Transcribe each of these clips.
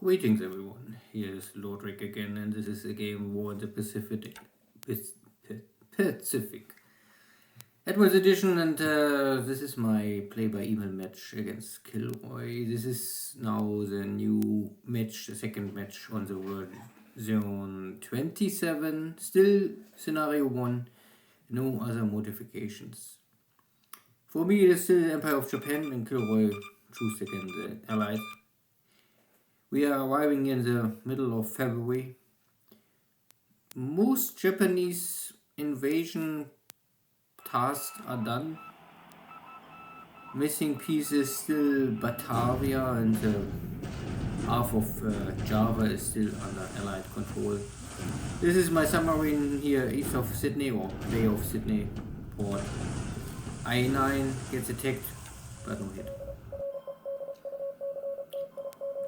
Greetings everyone, here is Lordrick again, and this is a game War in the Pacific. Edwards edition, and this is my play-by-email match against KilRoy. This is now the new match, the second match on the version 27, still scenario 1, no other modifications. For me it is still Empire of Japan, and KilRoy choose again the Allied. We are arriving in the middle of February. Most Japanese invasion tasks are done. Missing pieces still Batavia, and half of Java is still under Allied control. This is my submarine here east of Sydney, or Bay of Sydney port. I-9 gets attacked, but no hit.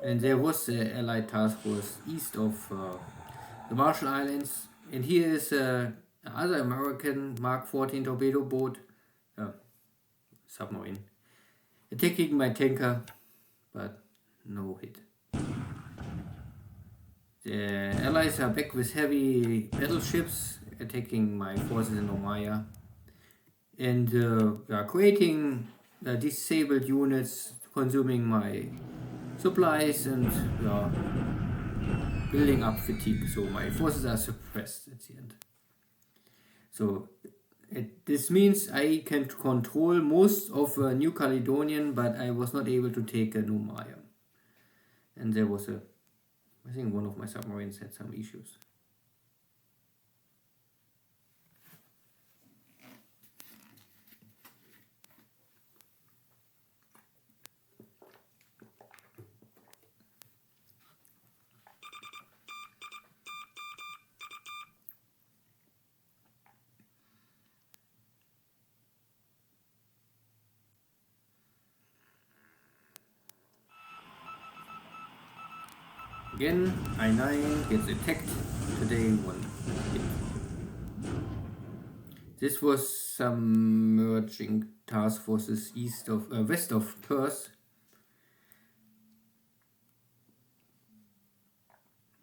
And there was the Allied task force east of the Marshall Islands. And here is another American Mark 14 torpedo boat, submarine, attacking my tanker, but no hit. The Allies are back with heavy battleships attacking my forces in Omaya, and creating disabled units, consuming my supplies, and building up fatigue, so my forces are suppressed at the end. So this means I can control most of New Caledonian, but I was not able to take Numaya. And there was I think one of my submarines had some issues. Again, I-9 gets attacked. Today, one hit. This was some merging task forces west of Perth.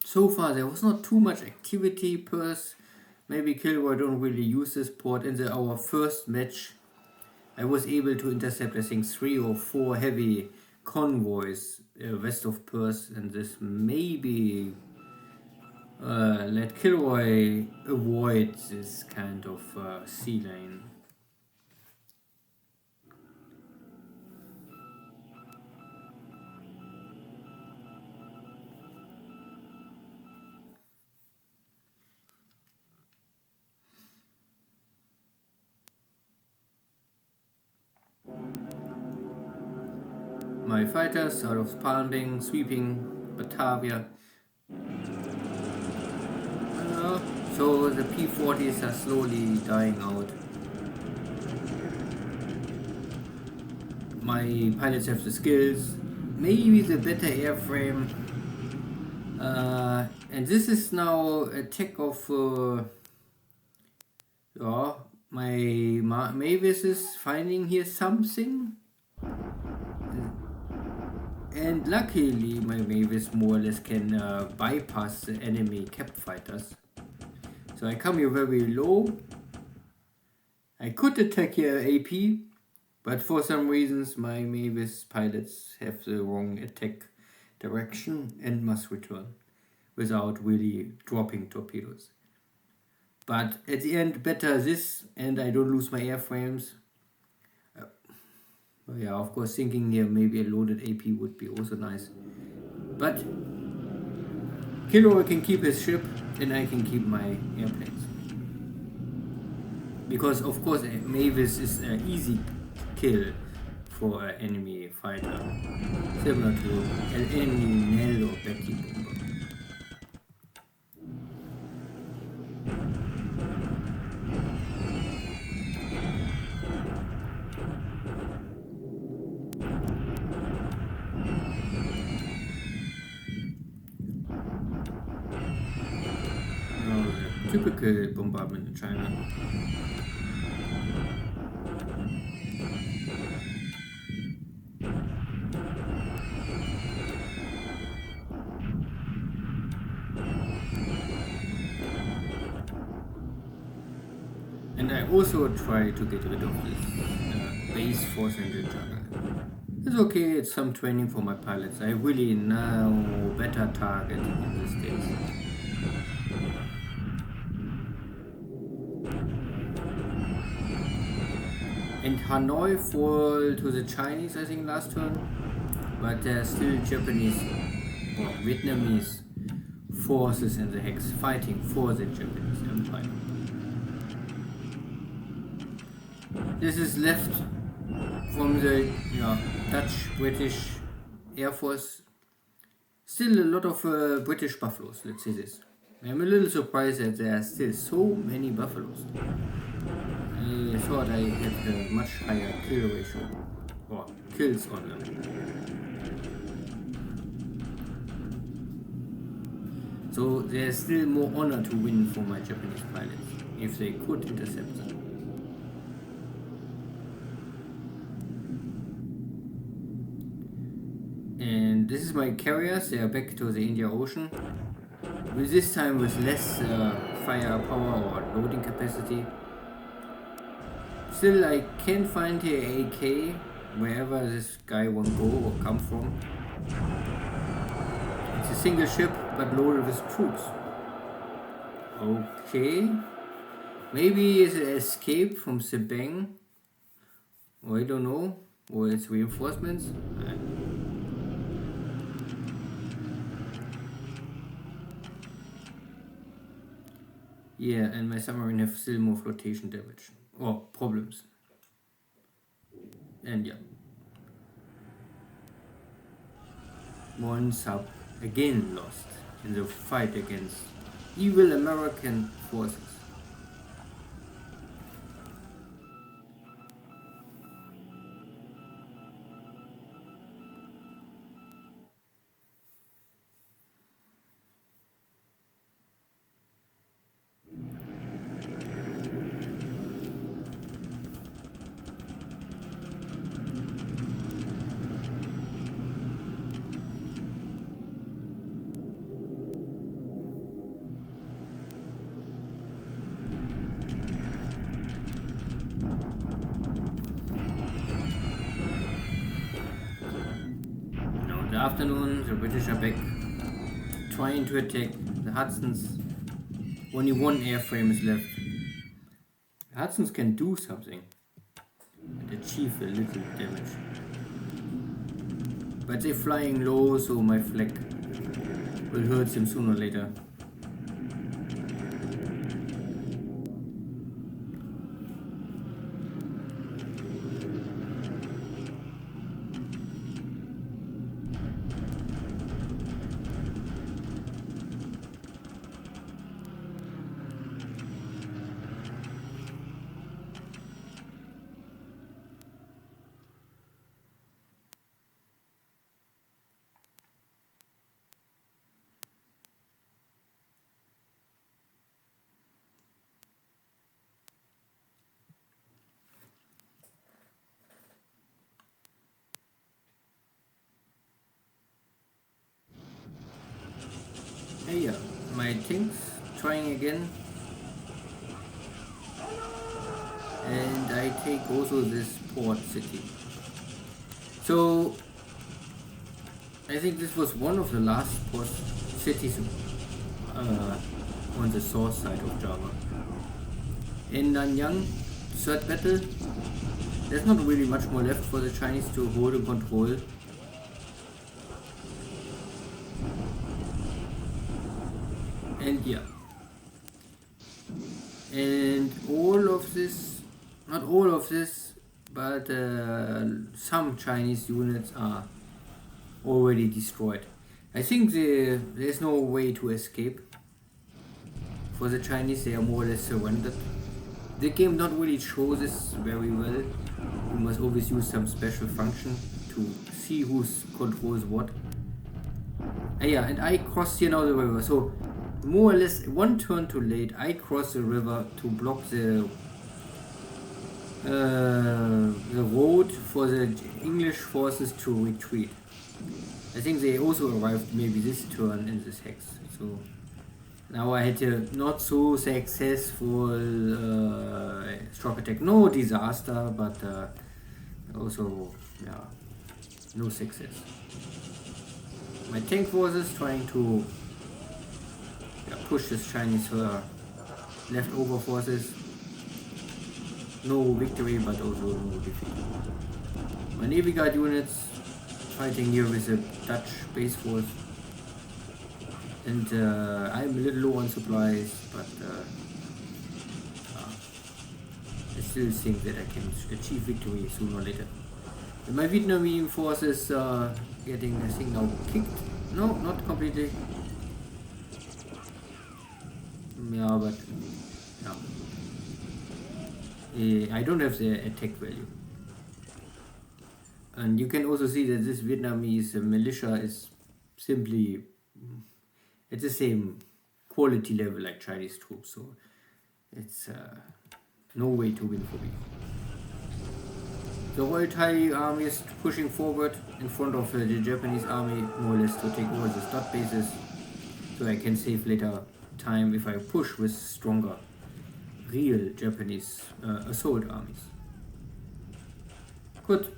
So far, there was not too much activity. Perth, maybe KilRoy don't really use this port. In our first match, I was able to intercept, I think, 3 or 4 heavy convoys west of Perth, and this maybe let KilRoy avoid this kind of sea lane. My fighters out of Palmbing, sweeping Batavia. So the P-40s are slowly dying out. My pilots have the skills, maybe the better airframe. And this is now attack of my Mavis is finding here something. And luckily my Mavis more or less can bypass the enemy cap fighters. So I come here very low. I could attack here AP, but for some reasons my Mavis pilots have the wrong attack direction and must return without really dropping torpedoes. But at the end, better this, and I don't lose my airframes. Yeah, of course, thinking here maybe a loaded AP would be also nice. But KilRoy can keep his ship, and I can keep my airplanes. Because of course Mavis is an easy kill for an enemy fighter, similar to an enemy Nell or Betty bomber. Typical bombardment in China. And I also try to get rid of this base force in the jungle. It's okay, it's some training for my pilots. I really know better target in these days. And Hanoi fall to the Chinese, I think, last turn. But there are still Japanese or Vietnamese forces in the hex fighting for the Japanese Empire. This is left from the Dutch-British Air Force. Still a lot of British buffaloes, let's say this. I'm a little surprised that there are still so many buffaloes. I thought I had a much higher kill ratio, or kills on them. So there's still more honor to win for my Japanese pilots, if they could intercept them. And this is my carriers, they are back to the Indian Ocean. With this time with less firepower or loading capacity. Still, I can find here AK wherever this guy won't go or come from. It's a single ship but loaded with troops. Okay. Maybe it's an escape from Sebang. Or I don't know. Or it's reinforcements. Yeah, and my submarine have still more flotation damage. Or problems. And yeah. One sub again lost in the fight against evil American forces. Afternoon, the British are back, trying to attack the Hudsons. Only one airframe is left. The Hudsons can do something and achieve a little damage. But they're flying low, so my flag will hurt them sooner or later. Hey, my tanks trying again, and I take also this port city. So I think this was one of the last port cities on the south side of Java. In Nanyang, third battle, there's not really much more left for the Chinese to hold and control. And yeah, and all of this, not all of this, but some Chinese units are already destroyed. I think there's no way to escape. For the Chinese, they are more or less surrendered. The game not really shows this very well. You must always use some special function to see who controls what. Yeah, and I crossed here now the river, so more or less one turn too late, I crossed the river to block the road for the English forces to retreat. I think they also arrived maybe this turn in this hex, so Now I had a not so successful stroke attack. No disaster, but also, yeah, no success. My tank forces trying to push this Chinese leftover forces. No victory, but also no defeat. My Navy Guard units fighting here with a Dutch base force. And I'm a little low on supplies, but I still think that I can achieve victory sooner or later. And my Vietnamese forces are getting, I think, now kicked. No, not completely. Yeah, but yeah. I don't have the attack value. And you can also see that this Vietnamese militia is simply at the same quality level like Chinese troops, so it's no way to win for me. The Royal Thai army is pushing forward in front of the Japanese army, more or less to take over the stud bases, so I can save later time if I push with stronger real Japanese assault armies. Good.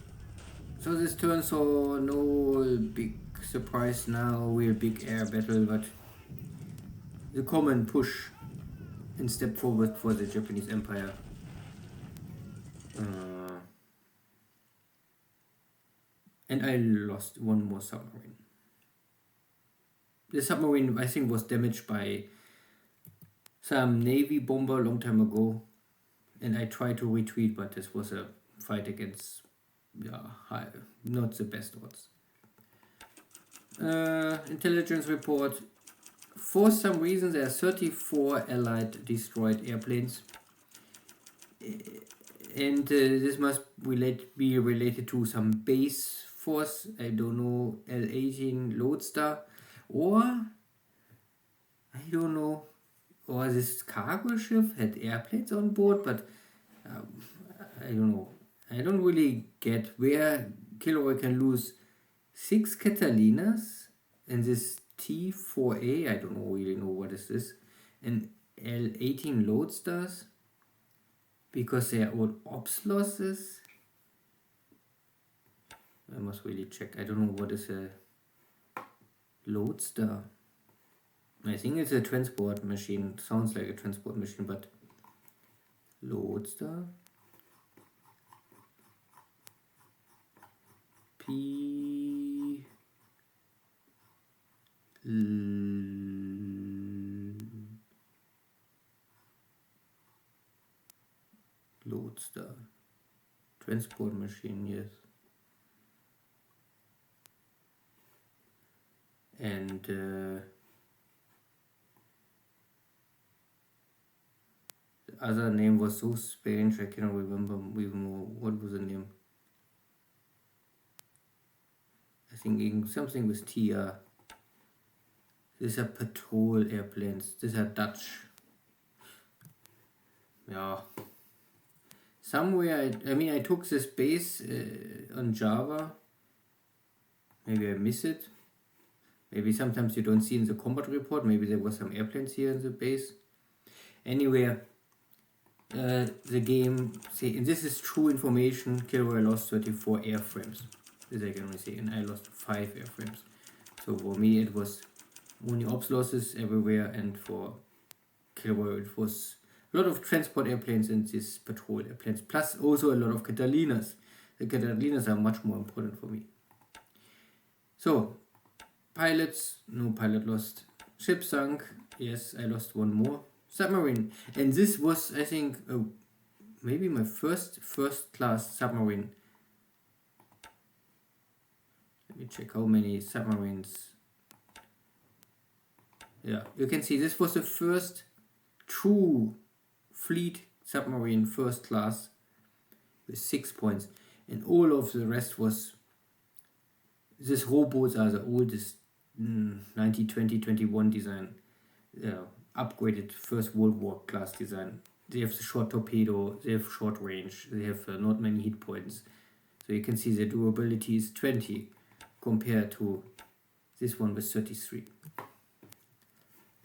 So this turn saw no big surprise now, real big air battle, but the common push and step forward for the Japanese Empire. And I lost one more submarine. The submarine, I think, was damaged by some Navy bomber a long time ago. And I tried to retreat, but this was a fight against, not the best odds. Intelligence report. For some reason, there are 34 Allied destroyed airplanes. And this must be related to some base force, I don't know, L-18 Lodestar, or I don't know, or this cargo ship had airplanes on board, but I don't know. I don't really get where KilRoy can lose 6 Catalinas and this T4A, I don't really know what is this, and L-18 Lodestars, because they are all ops losses. I must really check. I don't know what is a Lodestar. I think it's a transport machine. It sounds like a transport machine, but Lodestar. Lodestar. Transport machine, yes. And the other name was so strange, I cannot remember even more. What was the name? I think something with TR. These are patrol airplanes. These are Dutch. Yeah. Somewhere, I took this base on Java. Maybe I miss it. Maybe sometimes you don't see in the combat report. Maybe there was some airplanes here in the base. Anyway, the game, and this is true information, KilRoy lost 34 airframes. This I can only say, and I lost 5 airframes. So for me it was only ops losses everywhere, and for KilRoy it was a lot of transport airplanes and these patrol airplanes, plus also a lot of Catalinas. The Catalinas are much more important for me. So, pilots, no pilot lost. Ship sunk, yes, I lost one more. Submarine, and this was, I think, maybe my first class submarine. Let me check how many submarines. Yeah, you can see this was the first true fleet submarine, first class, with 6 points, and all of the rest was, these rowboats are the oldest 1920, 21 design, upgraded First World War class design. They have the short torpedo, they have short range, they have not many hit points. So you can see the durability is 20 compared to this one with 33.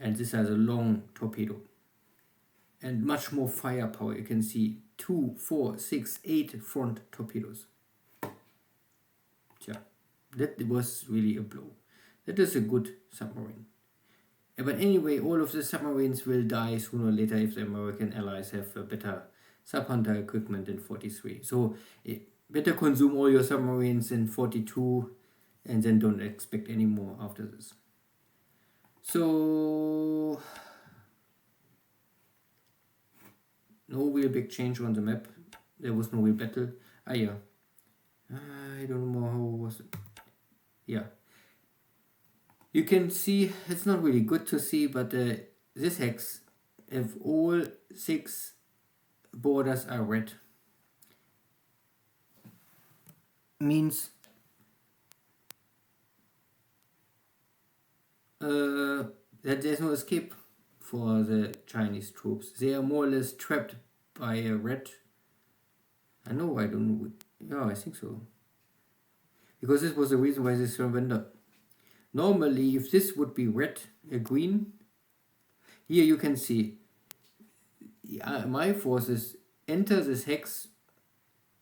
And this has a long torpedo. And much more firepower. You can see 2, 4, 6, 8 front torpedoes. Tja, that was really a blow. That is a good submarine. But anyway, all of the submarines will die sooner or later if the American allies have a better sub-hunter equipment in 43. So better consume all your submarines in 42 and then don't expect any more after this. So no real big change on the map. There was no real battle. Yeah. I don't know how was it. Yeah. You can see, it's not really good to see, but this hex, if all 6 borders are red, means that there's no escape for the Chinese troops. They are more or less trapped by a red. I don't know. Yeah, I think so. Because this was the reason why they surrendered. Normally, if this would be red, green, here you can see my forces enter this hex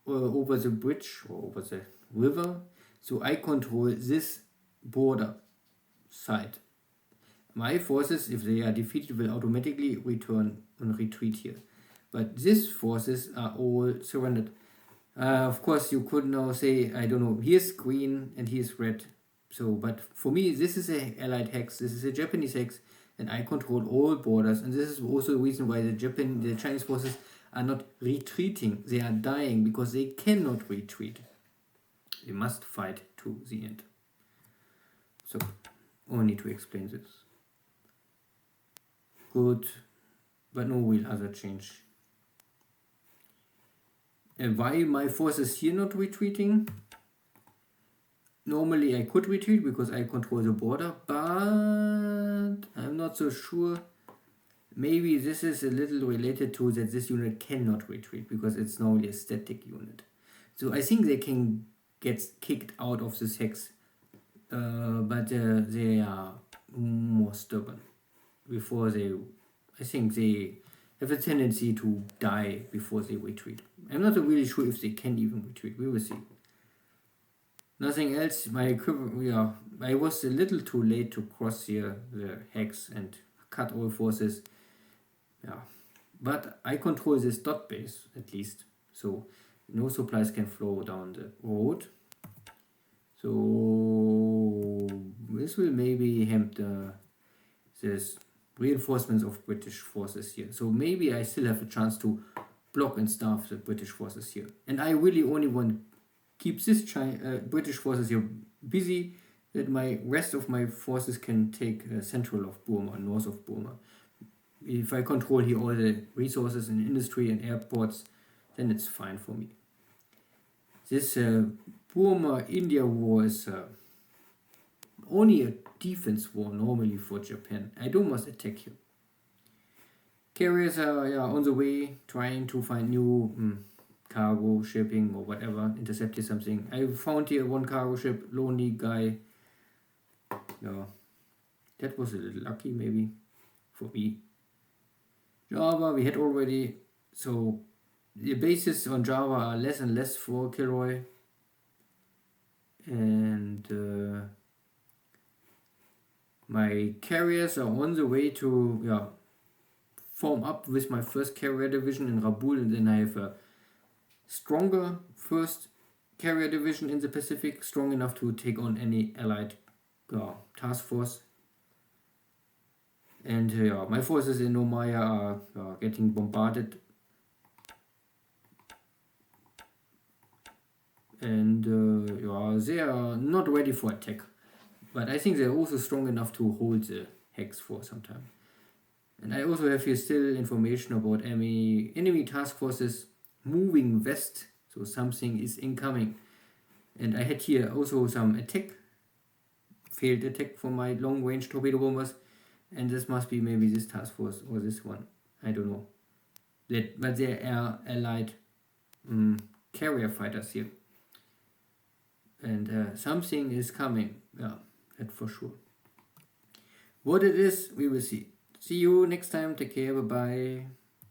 over the bridge or over the river, so I control this border side. My forces, if they are defeated, will automatically return and retreat here. But these forces are all surrendered. Of course, you could now say, I don't know, here's green and here's red. So, but for me, this is a Allied hex, this is a Japanese hex, and I control all borders. And this is also the reason why the Chinese forces are not retreating. They are dying because they cannot retreat. They must fight to the end. So, only to explain this. Good, but no real other change. Why my forces here not retreating? Normally I could retreat because I control the border, but I'm not so sure. Maybe this is a little related to that this unit cannot retreat because it's normally a static unit. So I think they can get kicked out of this hex, but they are more stubborn. I think they have a tendency to die before they retreat. I'm not really sure if they can even retreat. We will see. Nothing else. I was a little too late to cross here the hex and cut all forces. Yeah, but I control this dot base at least, so no supplies can flow down the road. So this will maybe hamper this reinforcements of British forces here. So maybe I still have a chance to block and starve the British forces here. And I really only want to keep this British forces here busy, that my rest of my forces can take central of Burma, north of Burma. If I control here all the resources in industry and airports, then it's fine for me. This Burma-India war is only a defense war normally for Japan. I don't must attack here. Carriers are on the way, trying to find new cargo shipping or whatever, intercepting something. I found here one cargo ship, lonely guy. Yeah, that was a little lucky maybe for me. Java we had already, so the bases on Java are less and less for KilRoy. And my carriers are on the way to form up with my first carrier division in Rabaul, and then I have a stronger first carrier division in the Pacific, strong enough to take on any allied task force. And my forces in Nomaya are getting bombarded. And they are not ready for attack. But I think they're also strong enough to hold the hex for some time. And I also have here still information about enemy task forces moving west. So something is incoming. And I had here also some failed attack from my long range torpedo bombers. And this must be maybe this task force or this one. I don't know. But they are allied carrier fighters here. And something is coming. Yeah, that's for sure. What it is, we will see. See you next time. Take care. Bye bye.